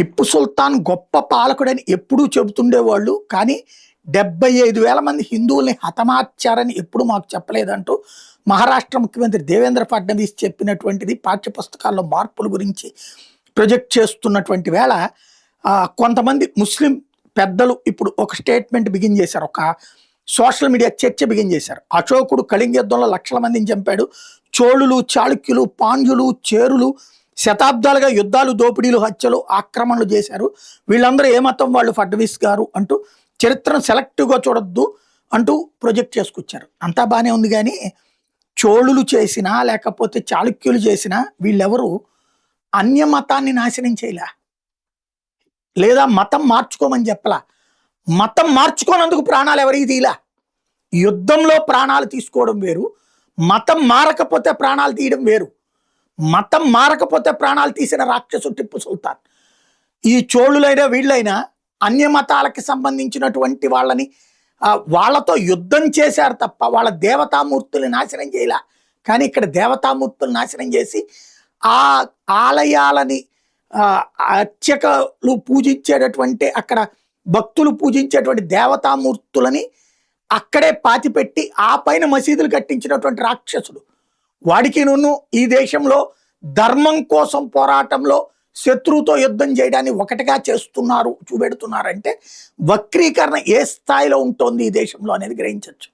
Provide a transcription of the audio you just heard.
టిప్పు సుల్తాన్ గొప్ప పాలకుడని ఎప్పుడూ చెబుతుండేవాళ్ళు. కానీ 75,000 మంది హిందువుల్ని హతమార్చారని ఎప్పుడు మాకు చెప్పలేదంటూ మహారాష్ట్ర ముఖ్యమంత్రి దేవేంద్ర ఫడ్నవీస్ చెప్పినటువంటిది పాఠ్యపుస్తకాల్లో మార్పుల గురించి ప్రొజెక్ట్ చేస్తున్నటువంటి వేళ కొంతమంది ముస్లిం పెద్దలు ఇప్పుడు ఒక స్టేట్మెంట్ బిగిన్ చేశారు. ఒక సోషల్ మీడియా చర్చ బిగిన్ చేశారు. అశోకుడు కళింగ యుద్ధంలో లక్షల మందిని చంపాడు. చోళులు, చాళుక్యులు, పాండ్యులు, చేరులు శతాబ్దాలుగా యుద్ధాలు, దోపిడీలు, హత్యలు, ఆక్రమణలు చేశారు. వీళ్ళందరూ ఏ మతం వాళ్ళు ఫడ్నవీస్ గారు అంటూ చరిత్రను సెలెక్టివ్గా చూడొద్దు అంటూ ప్రొజెక్ట్ చేసుకొచ్చారు. అంతా బాగానే ఉంది. కానీ చోళులు చేసినా లేకపోతే చాళుక్యులు చేసినా వీళ్ళెవరు అన్య మతాన్ని నాశనం చేయలే, లేదా మతం మార్చుకోమని చెప్పలా. మతం మార్చుకోనందుకు ప్రాణాలు ఎవరికి తీయలా. యుద్ధంలో ప్రాణాలు తీసుకోవడం వేరు, మతం మారకపోతే ప్రాణాలు తీయడం వేరు. మతం మారకపోతే ప్రాణాలు తీసిన రాక్షసు టిప్పు సుల్తాన్. ఈ చోళులైనా వీళ్ళైనా అన్య మతాలకి సంబంధించినటువంటి వాళ్ళని వాళ్ళతో యుద్ధం చేశారు తప్ప వాళ్ళ దేవతామూర్తులు నాశనం చేయలే. కానీ ఇక్కడ దేవతామూర్తులు నాశనం చేసి ఆ ఆలయాలని అర్చకులు పూజించేటటువంటి అక్కడ భక్తులు పూజించేటువంటి దేవతామూర్తులని అక్కడే పాతిపెట్టి ఆ పైన మసీదులు కట్టించినటువంటి రాక్షసుడు. వాడికి ఈ దేశంలో ధర్మం కోసం పోరాటంలో శత్రువుతో యుద్ధం చేయడాన్ని ఒకటిగా చూపెడుతున్నారంటే వక్రీకరణ ఏ స్థాయిలో ఉంటుంది ఈ దేశంలో అనేది గ్రహించవచ్చు.